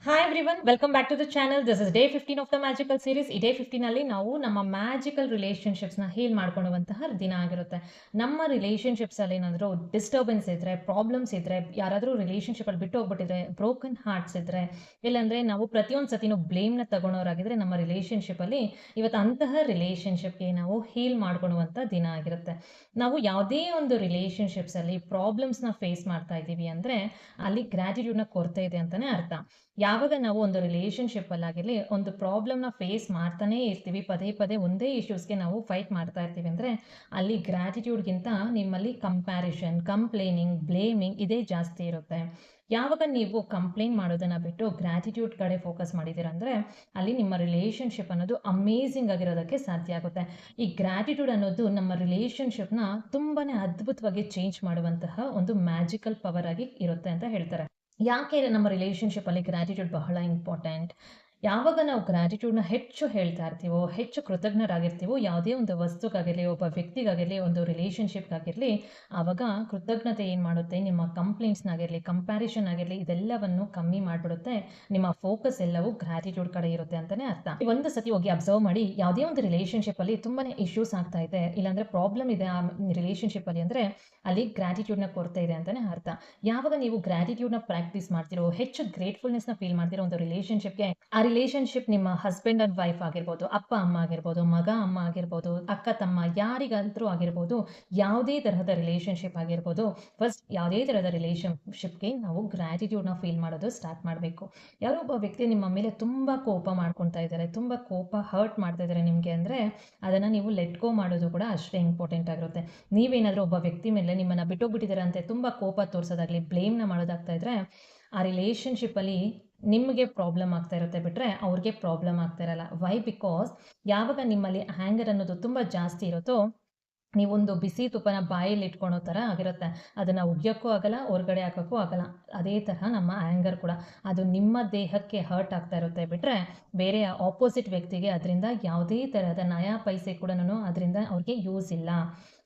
Hi everyone welcome back to the channel. This is day 15 of the magical series. ಈ day 15 ಅಲ್ಲಿ ನಾವು ನಮ್ಮ magical ರಿಲೇಶನ್ಶಿಪ್ಸ್ನ heal ಮಾಡ್ಕೊಳ್ಳುವಂತಹ ದಿನ ಆಗಿರುತ್ತೆ. ನಮ್ಮ ರಿಲೇಶನ್ಶಿಪ್ಸ್ ಅಲ್ಲಿ ಏನಾದರೂ ಡಿಸ್ಟರ್ಬೆನ್ಸ್ ಇದ್ರೆ, ಪ್ರಾಬ್ಲಮ್ಸ್ ಇದ್ರೆ, ಯಾರಾದರೂ ರಿಲೇಶನ್ಶಿಪ್ ಅಲ್ಲಿ ಬಿಟ್ಟು ಹೋಗ್ಬಿಟ್ಟಿದ್ರೆ, ಬ್ರೋಕನ್ ಹಾರ್ಟ್ಸ್ ಇದ್ರೆ, ಇಲ್ಲಾಂದ್ರೆ ನಾವು ಪ್ರತಿಯೊಂದು ಸತಿನೂ ಬ್ಲೇಮ್ನ ತಗೊಳೋರಾಗಿದ್ರೆ ನಮ್ಮ ರಿಲೇಶನ್ಶಿಪ್ ಅಲ್ಲಿ ಇವತ್ತು ಅಂತಹ ರಿಲೇಶನ್ಶಿಪ್ಗೆ ನಾವು ಹೀಲ್ ಮಾಡ್ಕೊಳ್ಳುವಂಥ ದಿನ ಆಗಿರುತ್ತೆ. ನಾವು ಯಾವುದೇ ಒಂದು ರಿಲೇಶನ್ಶಿಪ್ಸ್ ಅಲ್ಲಿ ಪ್ರಾಬ್ಲಮ್ಸ್ನ ಫೇಸ್ ಮಾಡ್ತಾ ಇದ್ದೀವಿ ಅಂದ್ರೆ ಅಲ್ಲಿ ಗ್ರಾಟಿಟ್ಯೂಡ್ನ ಕೊರತೆ ಇದೆ ಅಂತಾನೆ ಅರ್ಥ. ಯಾವಾಗ ನಾವು ಒಂದು ರಿಲೇಶನ್‌ಶಿಪ್ ಅಲ್ಲಾಗಿರ್ಲಿ, ಒಂದು ಪ್ರಾಬ್ಲಮ್‌ನ ಫೇಸ್ ಮಾಡ್ತಾನೇ ಇರ್ತೀವಿ, ಪದೇ ಪದೇ ಒಂದೇ ಇಶ್ಯೂಸ್‌ಗೆ ನಾವು ಫೈಟ್ ಮಾಡ್ತಾ ಇರ್ತೀವಿ ಅಂದ್ರೆ, ಅಲ್ಲಿ ಗ್ರಾಟಿಟ್ಯೂಡ್‌ಗಿಂತ ನಿಮ್ಮಲ್ಲಿ ಕಂಪ್ಯಾರಿಷನ್, ಕಂಪ್ಲೇನಿಂಗ್, ಬ್ಲೇಮಿಂಗ್ ಇದೇ ಜಾಸ್ತಿ ಇರುತ್ತೆ. ಯಾವಾಗ ನೀವು ಕಂಪ್ಲೇಂಟ್ ಮಾಡೋದನ್ನ ಬಿಟ್ಟು ಗ್ರಾಟಿಟ್ಯೂಡ್ ಕಡೆ ಫೋಕಸ್ ಮಾಡಿದ್ದೀರ ಅಂದ್ರೆ, ಅಲ್ಲಿ ನಿಮ್ಮ ರಿಲೇಶನ್‌ಶಿಪ್ ಅನ್ನೋದು ಅಮೇಜಿಂಗ್ ಆಗಿರೋದಕ್ಕೆ ಸಾಧ್ಯ ಆಗುತ್ತೆ. ಈ ಗ್ರಾಟಿಟ್ಯೂಡ್ ಅನ್ನೋದು ನಮ್ಮ ರಿಲೇಶನ್‌ಶಿಪ್‌ನ ತುಂಬಾನೇ ಅದ್ಭುತವಾಗಿ ಚೇಂಜ್ ಮಾಡುವಂತಹ ಒಂದು ಮ್ಯಾಜಿಕಲ್ ಪವರ್ ಆಗಿ ಇರುತ್ತೆ ಅಂತ ಹೇಳ್ತಾರೆ. ಯಾಕೆ ನಮ್ಮ ರಿಲೇಶನ್‌ಶಿಪ್ಪಲ್ಲಿ ಗ್ರ್ಯಾಟಿಟ್ಯೂಡ್ ಬಹಳ ಇಂಪಾರ್ಟೆಂಟ್? ಯಾವಾಗ ನಾವು ಗ್ರ್ಯಾಟಿಟ್ಯೂಡ್‌ನ ಹೆಚ್ಚು ಹೇಳ್ತಾ ಇರ್ತೀವೋ, ಹೆಚ್ಚು ಕೃತಜ್ಞರಾಗಿರ್ತೀವೋ, ಯಾವುದೇ ಒಂದು ವಸ್ತುಗಾಗಿರಲಿ, ಒಬ್ಬ ವ್ಯಕ್ತಿಗಾಗಿರಲಿ, ಒಂದು ರಿಲೇಶನ್‌ಶಿಪ್‌ಗಾಗಿರಲಿ, ಆವಾಗ ಕೃತಜ್ಞತೆ ಏನು ಮಾಡುತ್ತೆ, ನಿಮ್ಮ ಕಂಪ್ಲೇಂಟ್ಸ್‌ನಾಗಿರಲಿ, ಕಂಪ್ಯಾರಿಷನ್ ಆಗಿರಲಿ, ಇದೆಲ್ಲವನ್ನು ಕಮ್ಮಿ ಮಾಡಿಬಿಡುತ್ತೆ. ನಿಮ್ಮ ಫೋಕಸ್ ಎಲ್ಲವೂ ಗ್ರ್ಯಾಟಿಟ್ಯೂಡ್ ಕಡೆ ಇರುತ್ತೆ ಅಂತಲೇ ಅರ್ಥ. ಒಂದು ಸತಿ ಹೋಗಿ ಅಬ್ಸರ್ವ್ ಮಾಡಿ, ಯಾವುದೇ ಒಂದು ರಿಲೇಶನ್‌ಶಿಪ್ಪಲ್ಲಿ ತುಂಬಾನೇ ಇಶ್ಯೂಸ್ ಆಗ್ತಾ ಇದೆ, ಇಲ್ಲಾಂದ್ರೆ ಪ್ರಾಬ್ಲಮ್ ಇದೆ ಆ ರಿಲೇಶನ್‌ಶಿಪ್ಪಲ್ಲಿ ಅಂದರೆ, ಅಲ್ಲಿ ಗ್ರ್ಯಾಟಿಟ್ಯೂಡ್‌ನ ಕೊರತೆ ಇದೆ ಅಂತಲೇ ಅರ್ಥ. ಯಾವಾಗ ನೀವು ಗ್ರಾಟಿಟ್ಯೂಡ್‌ನ ಪ್ರಾಕ್ಟೀಸ್ ಮಾಡ್ತಿರೋ, ಹೆಚ್ಚು ಗ್ರೇಟ್‌ಫುಲ್‌ನೆಸ್‌ನ ಫೀಲ್ ಮಾಡ್ತಿರೋ ಒಂದು ರಿಲೇಶನ್‌ಶಿಪ್‌ಗೆ, ಆ ರಿಲೇಶನ್‌ಶಿಪ್ ನಿಮ್ಮ ಹಸ್ಬೆಂಡ್ ಅಂಡ್ ವೈಫ್ ಆಗಿರ್ಬೋದು, ಅಪ್ಪ ಅಮ್ಮ ಆಗಿರ್ಬೋದು, ಮಗ ಅಮ್ಮ ಆಗಿರ್ಬೋದು, ಅಕ್ಕ ತಮ್ಮ ಯಾರಿಗಾದ್ರೂ ಆಗಿರ್ಬೋದು, ಯಾವುದೇ ತರಹದ ರಿಲೇಶನ್‌ಶಿಪ್ ಆಗಿರ್ಬೋದು, ಫಸ್ಟ್ ಯಾವುದೇ ತರಹದ ರಿಲೇಶನ್‌ಶಿಪ್‌ಗೆ ನಾವು ಗ್ರಾಟಿಟ್ಯೂಡ್‌ನ ಫೀಲ್ ಮಾಡೋದು ಸ್ಟಾರ್ಟ್ ಮಾಡಬೇಕು. ಯಾರೋ ಒಬ್ಬ ವ್ಯಕ್ತಿ ನಿಮ್ಮ ಮೇಲೆ ತುಂಬ ಕೋಪ ಮಾಡ್ಕೊಳ್ತಾ ಇದ್ದಾರೆ, ತುಂಬ ಕೋಪ ಹರ್ಟ್ ಮಾಡ್ತಾ ಇದ್ದಾರೆ ನಿಮಗೆ ಅಂದರೆ, ಅದನ್ನು ನೀವು ಲೆಟ್ ಗೋ ಮಾಡೋದು ಕೂಡ ಅಷ್ಟೇ ಇಂಪಾರ್ಟೆಂಟ್ ಆಗಿರುತ್ತೆ. ನೀವೇನಾದರೂ ಒಬ್ಬ ವ್ಯಕ್ತಿ ಮೇಲೆ ನಿಮ್ಮನ್ನು ಬಿಟ್ಟೋಗ್ಬಿಟ್ಟಿದ್ದಾರೆ ಅಂತ ತುಂಬ ಕೋಪ ತೋರಿಸೋದಾಗಲಿ, ಬ್ಲೇಮ್ನ ಮಾಡೋದಾಗ್ತಾ ಇದ್ರೆ, ಆ ರಿಲೇಶನ್‌ಶಿಪ್ಪಲ್ಲಿ ನಿಮಗೆ ಪ್ರಾಬ್ಲಮ್ ಆಗ್ತಾ ಇರುತ್ತೆ ಬಿಟ್ಟರೆ ಅವ್ರಿಗೆ ಪ್ರಾಬ್ಲಮ್ ಆಗ್ತಾ ಇರಲ್ಲ. ವೈ? ಬಿಕಾಸ್ ಯಾವಾಗ ನಿಮ್ಮಲ್ಲಿ ಆ್ಯಂಗರ್ ಅನ್ನೋದು ತುಂಬ ಜಾಸ್ತಿ ಇರುತ್ತೋ, ನೀವೊಂದು ಬಿಸಿ ತುಪ್ಪನ ಬಾಯಲ್ಲಿ ಇಟ್ಕೊಳೋ ಥರ ಆಗಿರುತ್ತೆ. ಅದನ್ನು ಉಗಿಯೋಕ್ಕೂ ಆಗಲ್ಲ, ಹೊರಗಡೆ ಹಾಕೋಕ್ಕೂ ಆಗಲ್ಲ. ಅದೇ ತರಹ ನಮ್ಮ ಆ್ಯಂಗರ್ ಕೂಡ. ಅದು ನಿಮ್ಮ ದೇಹಕ್ಕೆ ಹರ್ಟ್ ಆಗ್ತಾ ಇರುತ್ತೆ ಬಿಟ್ಟರೆ, ಬೇರೆ ಆಪೋಸಿಟ್ ವ್ಯಕ್ತಿಗೆ ಅದರಿಂದ ಯಾವುದೇ ತರಹದ ನಯಾ ಪೈಸೆ ಕೂಡನು ಅದರಿಂದ ಅವ್ರಿಗೆ ಯೂಸ್ ಇಲ್ಲ.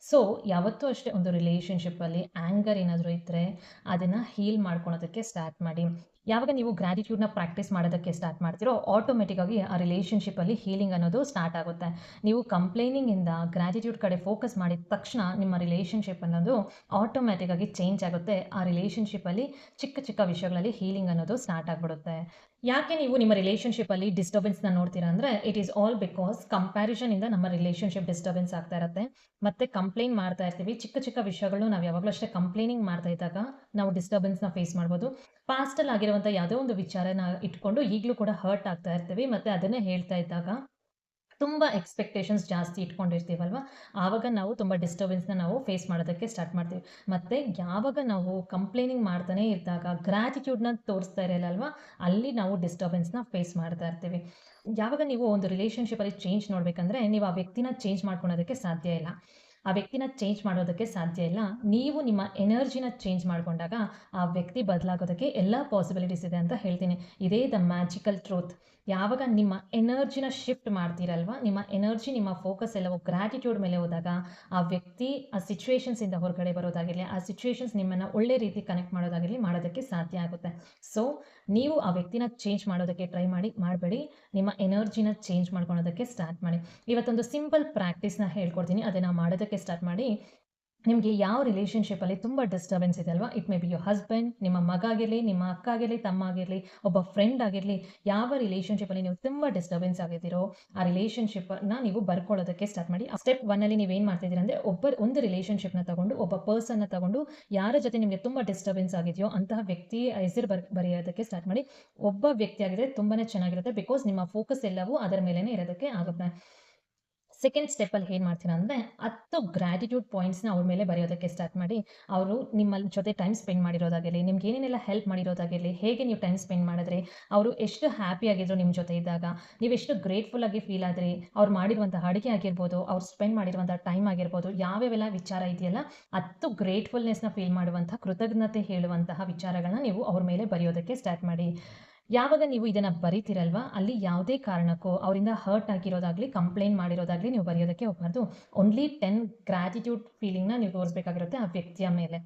ಸೊ, ಯಾವತ್ತೂ ಅಷ್ಟೇ ಒಂದು ರಿಲೇಶನ್‌ಶಿಪ್ಪಲ್ಲಿ ಆ್ಯಂಗರ್ ಏನಾದರೂ ಇದ್ದರೆ, ಅದನ್ನು ಹೀಲ್ ಮಾಡ್ಕೊಳೋದಕ್ಕೆ ಸ್ಟಾರ್ಟ್ ಮಾಡಿ. ಯಾವಾಗ ನೀವು ಗ್ರಾಟಿಟ್ಯೂಡ್‌ನ ಪ್ರಾಕ್ಟೀಸ್ ಮಾಡೋದಕ್ಕೆ ಸ್ಟಾರ್ಟ್ ಮಾಡ್ತೀರೋ, ಆಟೋಮೆಟಿಕ್ ಆಗಿ ಆ ರಿಲೇಶನ್‌ಶಿಪ್ಪಲ್ಲಿ ಹೀಲಿಂಗ್ ಅನ್ನೋದು ಸ್ಟಾರ್ಟ್ ಆಗುತ್ತೆ. ನೀವು ಕಂಪ್ಲೇನಿಂಗಿಂದ ಗ್ರಾಟಿಟ್ಯೂಡ್ ಕಡೆ ಫೋಕಸ್ ಮಾಡಿದ ತಕ್ಷಣ ನಿಮ್ಮ ರಿಲೇಶನ್‌ಶಿಪ್ ಅನ್ನೋದು ಆಟೋಮ್ಯಾಟಿಕ್ ಆಗಿ ಚೇಂಜ್ ಆಗುತ್ತೆ. ಆ ರಿಲೇಶನ್‌ಶಿಪ್ಪಲ್ಲಿ ಚಿಕ್ಕ ಚಿಕ್ಕ ವಿಷಯಗಳಲ್ಲಿ ಹೀಲಿಂಗ್ ಅನ್ನೋದು ಸ್ಟಾರ್ಟ್ ಆಗಿಬಿಡುತ್ತೆ. ಯಾಕೆ ನೀವು ನಿಮ್ಮ ರಿಲೇಶನ್‌ಶಿಪ್ಪಲ್ಲಿ ಡಿಸ್ಟರ್ಬೆನ್ಸ್‌ನ ನೋಡ್ತೀರಾ ಅಂದರೆ, ಇಟ್ ಈಸ್ ಆಲ್ ಬಿಕಾಸ್ ಕಂಪ್ಯಾರಿಸನ್‌ನಿಂದ ನಮ್ಮ ರಿಲೇಶನ್‌ಶಿಪ್ ಡಿಸ್ಟರ್ಬೆನ್ಸ್ ಆಗ್ತಾ ಇರುತ್ತೆ. ಮತ್ತೆ ಕಂಪ್ಲೇಂಟ್ ಮಾಡ್ತಾ ಇರ್ತೀವಿ. ಚಿಕ್ಕ ಚಿಕ್ಕ ವಿಷಯಗಳು ನಾವು ಯಾವಾಗಲೂ ಅಷ್ಟೇ ಕಂಪ್ಲೇನಿಂಗ್ ಮಾಡ್ತಾ ಇದ್ದಾಗ ನಾವು ಡಿಸ್ಟರ್ಬೆನ್ಸ್‌ನ ಫೇಸ್ ಮಾಡ್ಬೋದು. ಪಾಸ್ಟಲ್ಲಿ ಆಗಿರುವಂಥ ಯಾವುದೋ ಒಂದು ವಿಚಾರನ ಇಟ್ಕೊಂಡು ಈಗಲೂ ಕೂಡ ಹರ್ಟ್ ಆಗ್ತಾ ಇರ್ತೀವಿ. ಮತ್ತೆ ಅದನ್ನೇ ಹೇಳ್ತಾ ಇದ್ದಾಗ ತುಂಬ ಎಕ್ಸ್‌ಪೆಕ್ಟೇಷನ್ಸ್ ಜಾಸ್ತಿ ಇಟ್ಕೊಂಡಿರ್ತೀವಲ್ವಾ, ಆವಾಗ ನಾವು ತುಂಬ ಡಿಸ್ಟರ್ಬೆನ್ಸ್‌ನ ನಾವು ಫೇಸ್ ಮಾಡೋದಕ್ಕೆ ಸ್ಟಾರ್ಟ್ ಮಾಡ್ತೀವಿ. ಮತ್ತೆ ಯಾವಾಗ ನಾವು ಕಂಪ್ಲೇನಿಂಗ್ ಮಾಡ್ತಾನೆ ಇದ್ದಾಗ ಗ್ರಾಟಿಟ್ಯೂಡ್‌ನ ತೋರಿಸ್ತಾ ಇರಲ್ಲ ಅಲ್ವಾ, ಅಲ್ಲಿ ನಾವು ಡಿಸ್ಟರ್ಬೆನ್ಸ್‌ನ ಫೇಸ್ ಮಾಡ್ತಾ ಇರ್ತೀವಿ. ಯಾವಾಗ ನೀವು ಒಂದು ರಿಲೇಶನ್‌ಶಿಪ್ಪಲ್ಲಿ ಚೇಂಜ್ ನೋಡಬೇಕಂದ್ರೆ, ನೀವು ಆ ವ್ಯಕ್ತಿನ ಚೇಂಜ್ ಮಾಡ್ಕೊಳೋದಕ್ಕೆ ಸಾಧ್ಯ ಇಲ್ಲ. ಆ ವ್ಯಕ್ತಿನ ಚೇಂಜ್ ಮಾಡೋದಕ್ಕೆ ಸಾಧ್ಯ ಇಲ್ಲ. ನೀವು ನಿಮ್ಮ ಎನರ್ಜಿನ ಚೇಂಜ್ ಮಾಡ್ಕೊಂಡಾಗ, ಆ ವ್ಯಕ್ತಿ ಬದಲಾಗೋದಕ್ಕೆ ಎಲ್ಲ ಪಾಸಿಬಿಲಿಟೀಸ್ ಇದೆ ಅಂತ ಹೇಳ್ತೀನಿ. ಇದೇ ದ ಮ್ಯಾಜಿಕಲ್ ಟ್ರೂತ್. ಯಾವಾಗ ನಿಮ್ಮ ಎನರ್ಜಿನ ಶಿಫ್ಟ್ ಮಾಡ್ತೀರಲ್ವಾ, ನಿಮ್ಮ ಎನರ್ಜಿ, ನಿಮ್ಮ ಫೋಕಸ್ ಎಲ್ಲವೂ ಗ್ರಾಟಿಟ್ಯೂಡ್ ಮೇಲೆ ಹೋದಾಗ, ಆ ವ್ಯಕ್ತಿ ಆ ಸಿಚುವೇಷನ್ಸಿಂದ ಹೊರಗಡೆ ಬರೋದಾಗಿರಲಿ, ಆ ಸಿಚುವೇಷನ್ಸ್ ನಿಮ್ಮನ್ನು ಒಳ್ಳೆ ರೀತಿ ಕನೆಕ್ಟ್ ಮಾಡೋದಾಗಿರಲಿ, ಮಾಡೋದಕ್ಕೆ ಸಾಧ್ಯ ಆಗುತ್ತೆ. ಸೊ, ನೀವು ಆ ವ್ಯಕ್ತಿನ ಚೇಂಜ್ ಮಾಡೋದಕ್ಕೆ ಟ್ರೈ ಮಾಡಬೇಡಿ. ನಿಮ್ಮ ಎನರ್ಜಿನ ಚೇಂಜ್ ಮಾಡ್ಕೊಳೋದಕ್ಕೆ ಸ್ಟಾರ್ಟ್ ಮಾಡಿ. ಇವತ್ತೊಂದು ಸಿಂಪಲ್ ಪ್ರಾಕ್ಟೀಸ್‌ನ ಹೇಳ್ಕೊಡ್ತೀನಿ. ಅದನ್ನು ಮಾಡೋದಕ್ಕೆ ಸ್ಟಾರ್ಟ್ ಮಾಡಿ. ನಿಮಗೆ ಯಾವ ರಿಲೇಶನ್‌ಶಿಪ್ಪಲ್ಲಿ ತುಂಬ ಡಿಸ್ಟರ್ಬೆನ್ಸ್ ಇದೆ ಅಲ್ವಾ, it may be your husband, ನಿಮ್ಮ ಮಗ ಆಗಿರಲಿ, ನಿಮ್ಮ ಅಕ್ಕ ಆಗಿರಲಿ, ತಮ್ಮ ಆಗಿರಲಿ, ಒಬ್ಬ ಫ್ರೆಂಡ್ ಆಗಿರಲಿ, ಯಾವ ರಿಲೇಶನ್‌ಶಿಪ್ಪಲ್ಲಿ ನೀವು ತುಂಬ ಡಿಸ್ಟರ್ಬೆನ್ಸ್ ಆಗಿದ್ದೀರೋ, ಆ ರಿಲೇಶನ್‌ಶಿಪ್ಪನ್ನ ನೀವು ಬರ್ಕೊಳ್ಳೋದಕ್ಕೆ ಸ್ಟಾರ್ಟ್ ಮಾಡಿ. ಸ್ಟೆಪ್ 1 ಅಲ್ಲಿ ನೀವೇನು ಮಾಡ್ತಿದ್ದೀರಾ ಅಂದರೆ, ಒಂದು ರಿಲೇಶನ್‌ಶಿಪ್‌ನ ತಗೊಂಡು, ಒಬ್ಬ ಪರ್ಸನ್‌ನ ತಗೊಂಡು, ಯಾರ ಜೊತೆ ನಿಮಗೆ ತುಂಬ ಡಿಸ್ಟರ್ಬೆನ್ಸ್ ಆಗಿದೆಯೋ ಅಂತಹ ವ್ಯಕ್ತಿ ಹೆಸರು ಬರೆಯೋದಕ್ಕೆ ಸ್ಟಾರ್ಟ್ ಮಾಡಿ. ಒಬ್ಬ ವ್ಯಕ್ತಿ ಆಗಿದ್ರೆ ತುಂಬಾನೇ ಚೆನ್ನಾಗಿರುತ್ತೆ. ಬಿಕಾಸ್ ನಿಮ್ಮ ಫೋಕಸ್ ಎಲ್ಲವೂ ಅದರ ಮೇಲೇನೆ ಇರೋದಕ್ಕೆ ಆಗುತ್ತೆ. ಸೆಕೆಂಡ್ ಸ್ಟೆಪ್ಪಲ್ಲಿ ಏನು ಮಾಡ್ತೀರಾ ಅಂದರೆ, 10 ಗ್ರ್ಯಾಟಿಟ್ಯೂಡ್ ಪಾಯಿಂಟ್ಸ್‌ನ ಅವ್ರ ಮೇಲೆ ಬರೆಯೋದಕ್ಕೆ ಸ್ಟಾರ್ಟ್ ಮಾಡಿ. ಅವರು ನಿಮ್ಮ ಜೊತೆ ಟೈಮ್ ಸ್ಪೆಂಡ್ ಮಾಡಿರೋದಾಗಿರಲಿ, ನಿಮ್ಗೆ ಏನೇನೆಲ್ಲ ಹೆಲ್ಪ್ ಮಾಡಿರೋದಾಗಿರಲಿ, ಹೇಗೆ ನೀವು ಟೈಮ್ ಸ್ಪೆಂಡ್ ಮಾಡಿದ್ರಿ, ಅವರು ಎಷ್ಟು ಹ್ಯಾಪಿ ಆಗಿದ್ರು ನಿಮ್ಮ ಜೊತೆ ಇದ್ದಾಗ, ನೀವೆಷ್ಟು ಗ್ರೇಟ್‌ಫುಲ್ ಆಗಿ ಫೀಲ್ ಆದ್ರಿ, ಅವ್ರು ಮಾಡಿರುವಂಥ ಅಡುಗೆ ಆಗಿರ್ಬೋದು, ಅವ್ರು ಸ್ಪೆಂಡ್ ಮಾಡಿರುವಂಥ ಟೈಮ್ ಆಗಿರ್ಬೋದು, ಯಾವ್ಯಾವೆಲ್ಲ ವಿಚಾರ ಇದೆಯಲ್ಲ, 10 ಗ್ರೇಟ್‌ಫುಲ್‌ನೆಸ್‌ನ ಫೀಲ್ ಮಾಡುವಂಥ, ಕೃತಜ್ಞತೆ ಹೇಳುವಂತಹ ವಿಚಾರಗಳನ್ನ ನೀವು ಅವ್ರ ಮೇಲೆ ಬರೆಯೋದಕ್ಕೆ ಸ್ಟಾರ್ಟ್ ಮಾಡಿ. ಯಾವಾಗ ನೀವು ಇದನ್ನ ಬರಿತೀರಲ್ವಾ, ಅಲ್ಲಿ ಯಾವುದೇ ಕಾರಣಕ್ಕೂ ಅವರಿಂದ ಹರ್ಟ್ ಆಗಿರೋದಾಗ್ಲಿ, ಕಂಪ್ಲೇಂಟ್ ಮಾಡಿರೋದಾಗ್ಲಿ ನೀವು ಬರೆಯೋದಕ್ಕೆ ಹೋಗಬಾರ್ದು. ಓನ್ಲಿ 10 ಗ್ರಾಟಿಟ್ಯೂಡ್ ಫೀಲಿಂಗ್‌ನ ನೀವು ತೋರಿಸಬೇಕಾಗಿರುತ್ತೆ ಆ ವ್ಯಕ್ತಿಯ ಮೇಲೆ.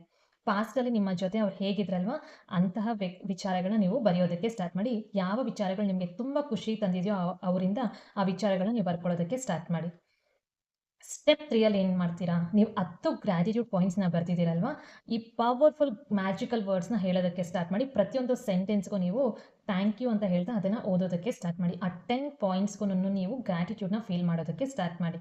ಪಾಸ್ಟಲ್ಲಿ ನಿಮ್ಮ ಜೊತೆ ಅವ್ರು ಹೇಗಿದ್ರಲ್ವಾ ಅಂತಹ ವಿಚಾರಗಳನ್ನ ನೀವು ಬರೆಯೋದಕ್ಕೆ ಸ್ಟಾರ್ಟ್ ಮಾಡಿ. ಯಾವ ವಿಚಾರಗಳು ನಿಮಗೆ ತುಂಬ ಖುಷಿ ತಂದಿದೆಯೋ ಅವರಿಂದ ಆ ವಿಚಾರಗಳನ್ನ ನೀವು ಬರ್ಕೊಳ್ಳೋದಕ್ಕೆ ಸ್ಟಾರ್ಟ್ ಮಾಡಿ. ಸ್ಟೆಪ್ 3 ಅಲ್ಲಿ ಏನು ಮಾಡ್ತೀರಾ? ನೀವು 10 ಗ್ರ್ಯಾಟಿಟ್ಯೂಡ್ ಪಾಯಿಂಟ್ಸ್‌ನ ಬರ್ದಿದ್ದೀರಲ್ವಾ? ಈ ಪವರ್‌ಫುಲ್ ಮ್ಯಾಜಿಕಲ್ ವರ್ಡ್ಸ್‌ನ ಹೇಳೋದಕ್ಕೆ ಸ್ಟಾರ್ಟ್ ಮಾಡಿ. ಪ್ರತಿಯೊಂದು ಸೆಂಟೆನ್ಸ್‌ಗೂ ನೀವು ಥ್ಯಾಂಕ್ ಯು ಅಂತ ಹೇಳ್ತಾ ಅದನ್ನ ಓದೋದಕ್ಕೆ ಸ್ಟಾರ್ಟ್ ಮಾಡಿ. ಆ 10 ಪಾಯಿಂಟ್ಸ್‌ಗೂನು ನೀವು ಗ್ರ್ಯಾಟಿಟ್ಯೂಡ್‌ನ ಫೀಲ್ ಮಾಡೋದಕ್ಕೆ ಸ್ಟಾರ್ಟ್ ಮಾಡಿ.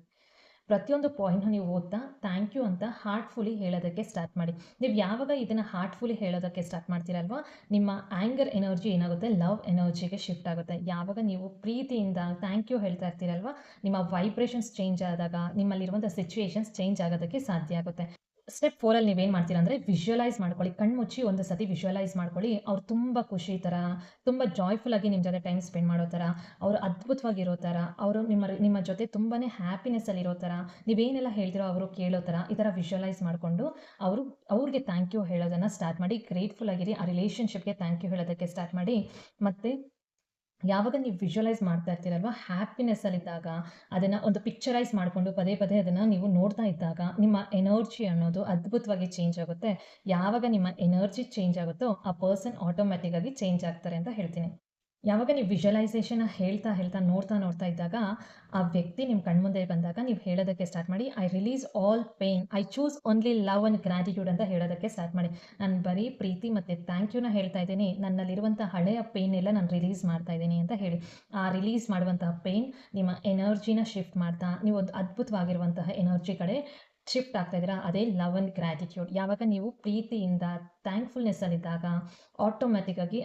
ಪ್ರತಿಯೊಂದು ಪಾಯಿಂಟ್‌ನ ನೀವು ಓದ್ತಾ ಥ್ಯಾಂಕ್ ಯು ಅಂತ ಹಾರ್ಟ್‌ಫುಲಿ ಹೇಳೋದಕ್ಕೆ ಸ್ಟಾರ್ಟ್ ಮಾಡಿ. ನೀವು ಯಾವಾಗ ಇದನ್ನ ಹಾರ್ಟ್‌ಫುಲಿ ಹೇಳೋದಕ್ಕೆ ಸ್ಟಾರ್ಟ್ ಮಾಡ್ತೀರಲ್ವಾ, ನಿಮ್ಮ ಆಂಗರ್ ಎನರ್ಜಿ ಏನಾಗುತ್ತೆ ಲವ್ ಎನರ್ಜಿಗೆ ಶಿಫ್ಟ್ ಆಗುತ್ತೆ. ಯಾವಾಗ ನೀವು ಪ್ರೀತಿಯಿಂದ ಥ್ಯಾಂಕ್ ಯು ಹೇಳ್ತಾ ಇರ್ತೀರಲ್ವಾ, ನಿಮ್ಮ ವೈಬ್ರೇಷನ್ಸ್ ಚೇಂಜ್ ಆದಾಗ ನಿಮ್ಮಲ್ಲಿರುವಂಥ ಸಿಚುಯೇಷನ್ಸ್ ಚೇಂಜ್ ಆಗೋದಕ್ಕೆ ಸಾಧ್ಯ ಆಗುತ್ತೆ. ಸ್ಟೆಪ್ 4 ಅಲ್ಲಿ ನೀವೇನು ಮಾಡ್ತೀರಾ ಅಂದರೆ ವಿಜುವಲೈಸ್ ಮಾಡ್ಕೊಳ್ಳಿ. ಕಣ್ಮುಚ್ಚಿ ಒಂದು ಸತಿ ವಿಜುವಲೈಸ್ ಮಾಡ್ಕೊಳ್ಳಿ. ಅವ್ರು ತುಂಬ ಖುಷಿ ಥರ, ತುಂಬ ಜಾಯ್‌ಫುಲ್ ಆಗಿ ನಿಮ್ಮ ಜೊತೆ ಟೈಮ್ ಸ್ಪೆಂಡ್ ಮಾಡೋ ಥರ, ಅವರು ಅದ್ಭುತವಾಗಿರೋ ಥರ, ಅವರು ನಿಮ್ಮ ಜೊತೆ ತುಂಬಾನೇ ಹ್ಯಾಪಿನೆಸ್ಸಲ್ಲಿರೋ ಥರ, ನೀವೇನೆಲ್ಲ ಹೇಳ್ತೀರೋ ಅವರು ಕೇಳೋ ಥರ, ಈ ಥರ ವಿಜುವಲೈಸ್ ಮಾಡಿಕೊಂಡು ಅವ್ರಿಗೆ ಥ್ಯಾಂಕ್ ಯು ಹೇಳೋದನ್ನು ಸ್ಟಾರ್ಟ್ ಮಾಡಿ. ಗ್ರೇಟ್‌ಫುಲ್ ಆಗಿರಿ. ಆ ರಿಲೇಷನ್‌ಶಿಪ್‌ಗೆ ಥ್ಯಾಂಕ್ ಯು ಹೇಳೋದಕ್ಕೆ ಸ್ಟಾರ್ಟ್ ಮಾಡಿ. ಮತ್ತು ಯಾವಾಗ ನೀವು ವಿಜುವಲೈಸ್ ಮಾಡ್ತಾ ಇರ್ತೀರಲ್ವಾ, ಹ್ಯಾಪಿನೆಸ್ಸಲ್ಲಿದ್ದಾಗ ಅದನ್ನು ಒಂದು ಪಿಕ್ಚರೈಸ್ ಮಾಡಿಕೊಂಡು ಪದೇ ಪದೇ ಅದನ್ನು ನೀವು ನೋಡ್ತಾ ಇದ್ದಾಗ ನಿಮ್ಮ ಎನರ್ಜಿ ಅನ್ನೋದು ಅದ್ಭುತವಾಗಿ ಚೇಂಜ್ ಆಗುತ್ತೆ. ಯಾವಾಗ ನಿಮ್ಮ ಎನರ್ಜಿ ಚೇಂಜ್ ಆಗುತ್ತೋ ಆ ಪರ್ಸನ್ ಆಟೋಮ್ಯಾಟಿಕ್ ಆಗಿ ಚೇಂಜ್ ಆಗ್ತಾರೆ ಅಂತ ಹೇಳ್ತೀನಿ. ಯಾವಾಗ ನೀವು ವಿಜುವಲೈಸೇಷನ್ನ ಹೇಳ್ತಾ, ಹೇಳ್ತಾ, ನೋಡ್ತಾ ಇದ್ದಾಗ, ಆ ವ್ಯಕ್ತಿ ನಿಮ್ಮ ಕಣ್ಮುಂದೆ ಬಂದಾಗ ನೀವು ಹೇಳೋದಕ್ಕೆ ಸ್ಟಾರ್ಟ್ ಮಾಡಿ. I release all pain. I choose only love and gratitude ಅಂತ ಹೇಳೋದಕ್ಕೆ ಸ್ಟಾರ್ಟ್ ಮಾಡಿ. ನಾನು ಬರೀ ಪ್ರೀತಿ ಮತ್ತು ಥ್ಯಾಂಕ್ ಯೂನ ಹೇಳ್ತಾ ಇದ್ದೀನಿ. ನನ್ನಲ್ಲಿರುವಂಥ ಹಳೆಯ ಪೇನ್ ಎಲ್ಲ ನಾನು ರಿಲೀಸ್ ಮಾಡ್ತಾ ಇದ್ದೀನಿ ಅಂತ ಹೇಳಿ. ಆ ರಿಲೀಸ್ ಮಾಡುವಂತಹ ಪೇನ್ ನಿಮ್ಮ ಎನರ್ಜಿನ ಶಿಫ್ಟ್ ಮಾಡ್ತಾ, ನೀವು ಒಂದು ಅದ್ಭುತವಾಗಿರುವಂತಹ ಎನರ್ಜಿ ಕಡೆ ಶಿಫ್ಟ್ ಆಗ್ತಾ ಇದ್ದೀರಾ. ಅದೇ ಲವ್ ಅಂಡ್ ಗ್ರ್ಯಾಟಿಟ್ಯೂಡ್. ಯಾವಾಗ ನೀವು ಪ್ರೀತಿಯಿಂದ ಥ್ಯಾಂಕ್ಫುಲ್ನೆಸ್ಸಲ್ಲಿದ್ದಾಗ ಆಟೋಮ್ಯಾಟಿಕ್ ಆಗಿ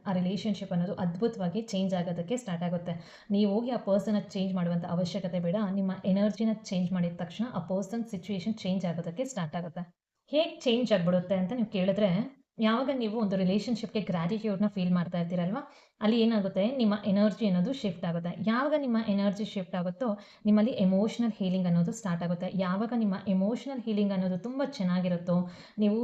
ಆ ರಿಲೇಷನ್‌ಶಿಪ್ ಅನ್ನೋದು ಅದ್ಭುತವಾಗಿ ಚೇಂಜ್ ಆಗೋದಕ್ಕೆ ಸ್ಟಾರ್ಟ್ ಆಗುತ್ತೆ. ನೀವು ಹೋಗಿ ಆ ಪರ್ಸನ್ನ ಚೇಂಜ್ ಮಾಡುವಂಥ ಅವಶ್ಯಕತೆ ಬೇಡ. ನಿಮ್ಮ ಎನರ್ಜಿನ ಚೇಂಜ್ ಮಾಡಿದ ತಕ್ಷಣ ಆ ಪರ್ಸನ್ ಸಿಚುಯೇಷನ್ ಚೇಂಜ್ ಆಗೋದಕ್ಕೆ ಸ್ಟಾರ್ಟ್ ಆಗುತ್ತೆ. ಹೇಗೆ ಚೇಂಜ್ ಆಗಿಬಿಡುತ್ತೆ ಅಂತ ನೀವು ಕೇಳಿದ್ರೆ, ಯಾವಾಗ ನೀವು ಒಂದು ರಿಲೇಷನ್‌ಶಿಪ್‌ಗೆ ಗ್ರ್ಯಾಟಿಟ್ಯೂಡ್‌ನ ಫೀಲ್ ಮಾಡ್ತಾ ಇರ್ತೀರಲ್ವಾ, ಅಲ್ಲಿ ಏನಾಗುತ್ತೆ ನಿಮ್ಮ ಎನರ್ಜಿ ಅನ್ನೋದು ಶಿಫ್ಟ್ ಆಗುತ್ತೆ. ಯಾವಾಗ ನಿಮ್ಮ ಎನರ್ಜಿ ಶಿಫ್ಟ್ ಆಗುತ್ತೋ, ನಿಮ್ಮಲ್ಲಿ ಎಮೋಷನಲ್ ಹೀಲಿಂಗ್ ಅನ್ನೋದು ಸ್ಟಾರ್ಟ್ ಆಗುತ್ತೆ. ಯಾವಾಗ ನಿಮ್ಮ ಎಮೋಷನಲ್ ಹೀಲಿಂಗ್ ಅನ್ನೋದು ತುಂಬ ಚೆನ್ನಾಗಿರುತ್ತೋ, ನೀವು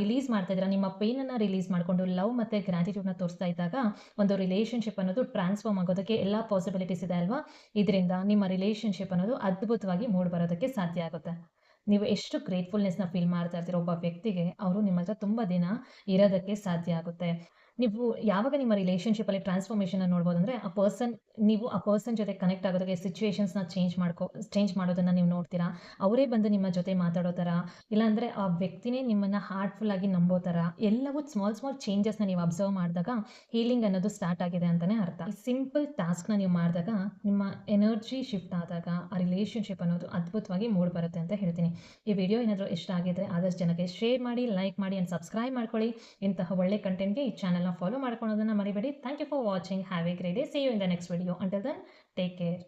ರಿಲೀಸ್ ಮಾಡ್ತಾ ಇದ್ದೀರಾ, ನಿಮ್ಮ ಪೇನನ್ನು ರಿಲೀಸ್ ಮಾಡಿಕೊಂಡು ಲವ್ ಮತ್ತು ಗ್ರ್ಯಾಟಿಟ್ಯೂಡ್‌ನ ತೋರಿಸ್ತಾ ಇದ್ದಾಗ, ಒಂದು ರಿಲೇಷನ್‌ಶಿಪ್ ಅನ್ನೋದು ಟ್ರಾನ್ಸ್‌ಫಾರ್ಮ್ ಆಗೋದಕ್ಕೆ ಎಲ್ಲ ಪಾಸಿಬಿಲಿಟೀಸ್ ಇದೆ ಅಲ್ವಾ? ಇದರಿಂದ ನಿಮ್ಮ ರಿಲೇಷನ್‌ಶಿಪ್ ಅನ್ನೋದು ಅದ್ಭುತವಾಗಿ ಮೂಡಿ ಬರೋದಕ್ಕೆ ಸಾಧ್ಯ ಆಗುತ್ತೆ. ನೀವು ಎಷ್ಟು ಗ್ರೇಟ್‌ಫುಲ್‌ನೆಸ್‌ನ ಫೀಲ್ ಮಾಡ್ತಾ ಇರ್ತೀರೋ ಒಬ್ಬ ವ್ಯಕ್ತಿಗೆ, ಅವರು ನಿಮ್ಮ ಹತ್ರ ತುಂಬ ದಿನ ಇರೋದಕ್ಕೆ ಸಾಧ್ಯ ಆಗುತ್ತೆ. ನೀವು ಯಾವಾಗ ನಿಮ್ಮ ರಿಲೇಷನ್‌ಶಿಪ್ಪಲ್ಲಿ ಟ್ರಾನ್ಸ್‌ಫಾರ್ಮೇಷನ್‌ನ ನೋಡ್ಬೋದಂದ್ರೆ, ನೀವು ಆ ಪರ್ಸನ್ ಜೊತೆ ಕನೆಕ್ಟ್ ಆಗೋದಕ್ಕೆ ಸಿಚುಯೇಷನ್ಸ್‌ನ ಚೇಂಜ್ ಮಾಡೋದನ್ನ ನೀವು ನೋಡ್ತೀರಾ. ಅವರೇ ಬಂದು ನಿಮ್ಮ ಜೊತೆ ಮಾತಾಡೋ ಥರ, ಇಲ್ಲಾಂದ್ರೆ ಆ ವ್ಯಕ್ತಿನೇ ನಿಮ್ಮನ್ನ ಹಾರ್ಟ್‌ಫುಲ್ ಆಗಿ ನಂಬೋ ಥರ, ಎಲ್ಲವೂ ಸ್ಮಾಲ್ ಚೇಂಜಸ್‌ನ ನೀವು ಅಬ್ಸರ್ವ್ ಮಾಡಿದಾಗ ಹೀಲಿಂಗ್ ಅನ್ನೋದು ಸ್ಟಾರ್ಟ್ ಆಗಿದೆ ಅಂತಾನೆ ಅರ್ಥ. ಈ ಸಿಂಪಲ್ ಟಾಸ್ಕ್‌ನ ನೀವು ಮಾಡಿದಾಗ, ನಿಮ್ಮ ಎನರ್ಜಿ ಶಿಫ್ಟ್ ಆದಾಗ ಆ ರಿಲೇಷನ್‌ಶಿಪ್ ಅನ್ನೋದು ಅದ್ಭುತವಾಗಿ ಮೂಡಿ ಬರುತ್ತೆ ಅಂತ ಹೇಳ್ತೀನಿ. ಈ ವಿಡಿಯೋ ಏನಾದರೂ ಇಷ್ಟ ಆಗಿದ್ರೆ ಆದಷ್ಟು ಜನಕ್ಕೆ ಶೇರ್ ಮಾಡಿ, ಲೈಕ್ ಮಾಡಿ ಆ್ಯಂಡ್ ಸಬ್ಸ್ಕ್ರೈಬ್ ಮಾಡ್ಕೊಳ್ಳಿ. ಇಂತಹ ಒಳ್ಳೆ ಕಂಟೆಂಟ್‌ಗೆ ಈ ಚಾನೆಲ್‌ನ ಫಾಲೋ ಮಾಡ್ಕೊಳ್ಳೋದನ್ನ ಮರಿಬೇಡಿ. Thank you for watching. Have a great day. See you in the next video. Until then take care.